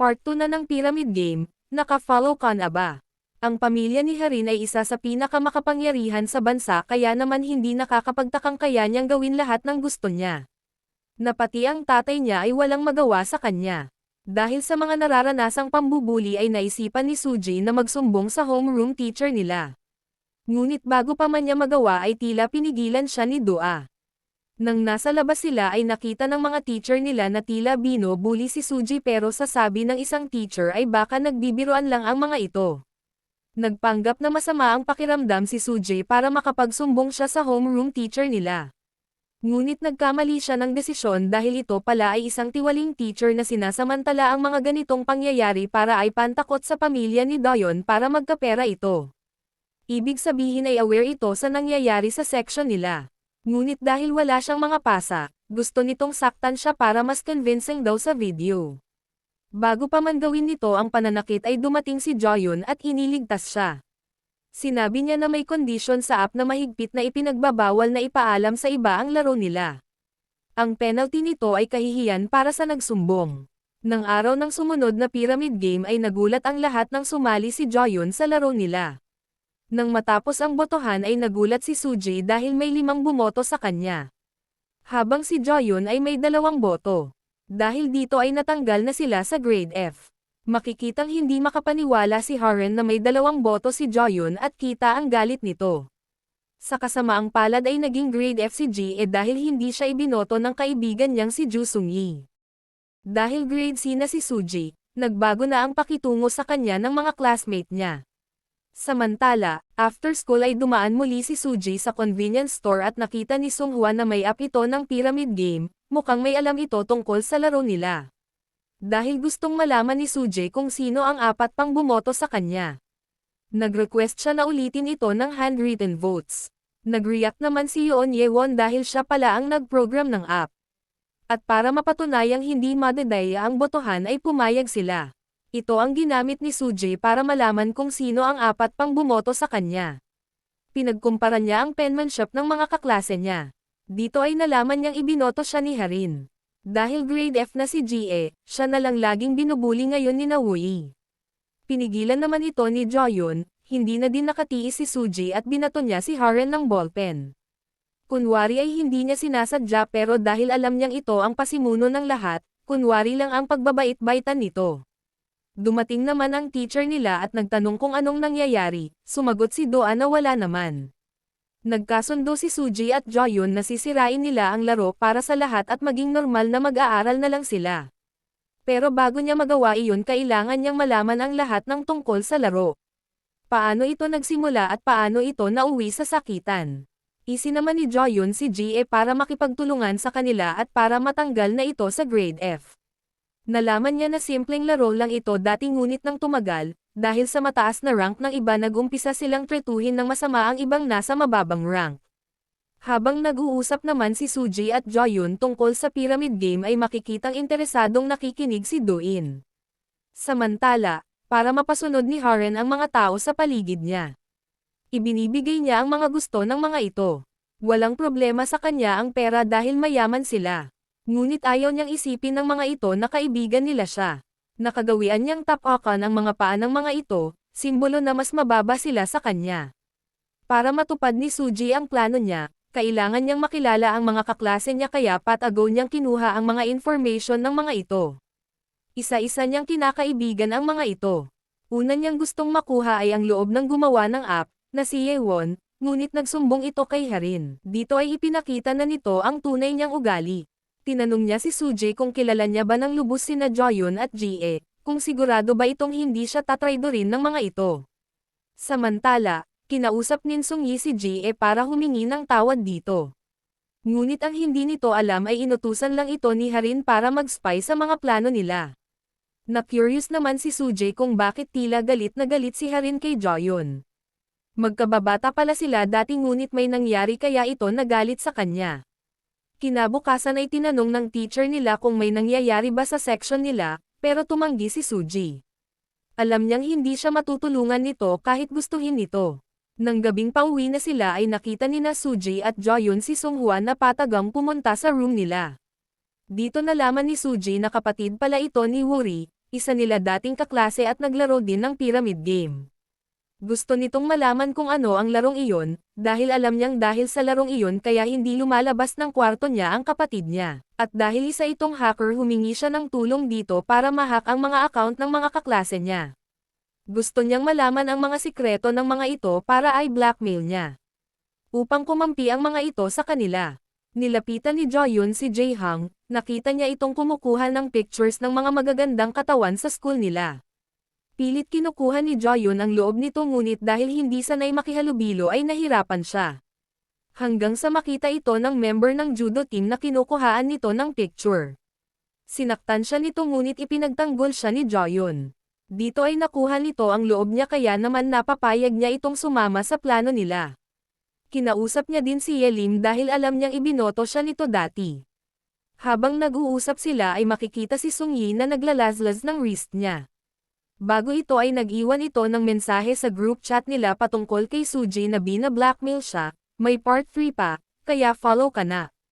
Part 2 na ng Pyramid Game, naka-follow ka na ba? Ang pamilya ni Harin ay isa sa pinakamakapangyarihan sa bansa kaya naman hindi nakakapagtakang kaya niyang gawin lahat ng gusto niya. Na pati ang tatay niya ay walang magawa sa kanya. Dahil sa mga nararanasang pambubuli ay naisipan ni Suji na magsumbong sa homeroom teacher nila. Ngunit bago pa man niya magawa ay tila pinigilan siya ni Doa. Nang nasa labas sila ay nakita ng mga teacher nila na tila binubuli si Suji pero sa sabi ng isang teacher ay baka nagbibiruan lang ang mga ito. Nagpanggap na masama ang pakiramdam si Suji para makapagsumbong siya sa homeroom teacher nila. Ngunit nagkamali siya ng desisyon dahil ito pala ay isang tiwaling teacher na sinasamantala ang mga ganitong pangyayari para ay pantakot sa pamilya ni Doyon para magkapera ito. Ibig sabihin ay aware ito sa nangyayari sa section nila. Ngunit dahil wala siyang mga pasa, gusto nitong saktan siya para mas convincing daw sa video. Bago pa man gawin nito ang pananakit ay dumating si Joyun at iniligtas siya. Sinabi niya na may condition sa app na mahigpit na ipinagbabawal na ipaalam sa iba ang laro nila. Ang penalty nito ay kahihiyan para sa nagsumbong. Nang araw ng sumunod na Pyramid Game ay nagulat ang lahat nang sumali si Joyun sa laro nila. Nang matapos ang botohan ay nagulat si Suji dahil may 5 bumoto sa kanya. Habang si Joyun ay may 2 boto. Dahil dito ay natanggal na sila sa grade F. Makikitang hindi makapaniwala si Harin na may 2 boto si Joyun at kita ang galit nito. Sa kasamaang palad ay naging grade F si Ji dahil hindi siya ibinoto ng kaibigan niyang si Ju Sung-yi. Dahil grade C na si Suji, nagbago na ang pakitungo sa kanya ng mga classmate niya. Samantala, after school ay dumaan muli si Suji sa convenience store at nakita ni Sunghwa na may app ito ng Pyramid Game, mukhang may alam ito tungkol sa laro nila. Dahil gustong malaman ni Suji kung sino ang 4 pang bumoto sa kanya. Nag-request siya na ulitin ito ng handwritten votes. Nag-react naman si Yoon Yewon dahil siya pala ang nag-program ng app. At para mapatunayang hindi madadaya ang botohan ay pumayag sila. Ito ang ginamit ni Suji para malaman kung sino ang 4 pang bumoto sa kanya. Pinagkumpara niya ang penmanship ng mga kaklase niya. Dito ay nalaman niyang ibinoto siya ni Harin. Dahil grade F na si Ji, siya na lang laging binubuli ngayon ni Naui. Pinigilan naman ito ni Joyun, hindi na din nakatiis si Suji at binato niya si Harin ng ballpen. Kunwari ay hindi niya sinasadya pero dahil alam niyang ito ang pasimuno ng lahat, kunwari lang ang pagbabait-baitan nito. Dumating naman ang teacher nila at nagtanong kung anong nangyayari, sumagot si Doa na wala naman. Nagkasundo si Suji at Joyun na sisirain nila ang laro para sa lahat at maging normal na mag-aaral na lang sila. Pero bago niya magawa iyon kailangan niyang malaman ang lahat ng tungkol sa laro. Paano ito nagsimula at paano ito nauwi sa sakitan. Isinaman ni Joyun si Ji para makipagtulungan sa kanila at para matanggal na ito sa grade F. Nalaman niya na simpleng laro lang ito dati ngunit nang tumagal, dahil sa mataas na rank ng iba nag-umpisa silang tretuhin ng masama ang ibang nasa mababang rank. Habang nag-uusap naman si Suji at Joyun tungkol sa Pyramid Game ay makikitang interesadong nakikinig si Do-in. Samantala, para mapasunod ni Harin ang mga tao sa paligid niya. Ibinibigay niya ang mga gusto ng mga ito. Walang problema sa kanya ang pera dahil mayaman sila. Ngunit ayaw niyang isipin ng mga ito na kaibigan nila siya. Nakagawian niyang tapakan ang mga paa ng mga ito, simbolo na mas mababa sila sa kanya. Para matupad ni Suji ang plano niya, kailangan niyang makilala ang mga kaklase niya kaya patago niyang kinuha ang mga information ng mga ito. Isa-isa niyang kinakaibigan ang mga ito. Una niyang gustong makuha ay ang loob ng gumawa ng app, na si Yewon, ngunit nagsumbong ito kay Harin. Dito ay ipinakita na nito ang tunay niyang ugali. Tinanong niya si Suji kung kilala niya ba ng lubos sina Joyun at Ji, kung sigurado ba itong hindi siya tatraydorin ng mga ito. Samantala, kinausap ni Sung-yi si Ji para humingi ng tawad dito. Ngunit ang hindi nito alam ay inutusan lang ito ni Harin para mag-spy sa mga plano nila. Na-curious naman si Suji kung bakit tila galit na galit si Harin kay Joyun. Magkababata pala sila dati ngunit may nangyari kaya ito nagalit sa kanya. Kinabukasan ay tinanong ng teacher nila kung may nangyayari ba sa section nila, pero tumanggi si Suji. Alam niyang hindi siya matutulungan nito kahit gustuhin nito. Nang gabing pauwi na sila ay nakita nina Suji at Joyun si Sunghwa na patagang pumunta sa room nila. Dito nalaman ni Suji na kapatid pala ito ni Wuri, isa nila dating kaklase at naglaro din ng pyramid game. Gusto nitong malaman kung ano ang larong iyon, dahil alam niyang dahil sa larong iyon kaya hindi lumalabas ng kwarto niya ang kapatid niya. At dahil isa itong hacker humingi siya ng tulong dito para ma-hack ang mga account ng mga kaklase niya. Gusto niyang malaman ang mga sikreto ng mga ito para ay blackmail niya. Upang kumampi ang mga ito sa kanila. Nilapitan ni Joyun si Jae-hang, nakita niya itong kumukuha ng pictures ng mga magagandang katawan sa school nila. Pilit kinukuha ni Joyun ang loob nito ngunit dahil hindi sanay makihalubilo ay nahirapan siya. Hanggang sa makita ito ng member ng judo team na kinukuhaan nito ng picture. Sinaktan siya nito ngunit ipinagtanggol siya ni Joyun. Dito ay nakuha nito ang loob niya kaya naman napapayag niya itong sumama sa plano nila. Kinausap niya din si Yelim dahil alam niyang ibinoto siya nito dati. Habang nag-uusap sila ay makikita si Sungyi na naglalazlaz ng wrist niya. Bago ito ay nag-iwan ito ng mensahe sa group chat nila patungkol kay Suji na bina-blackmail siya, may part 3 pa, kaya follow ka na.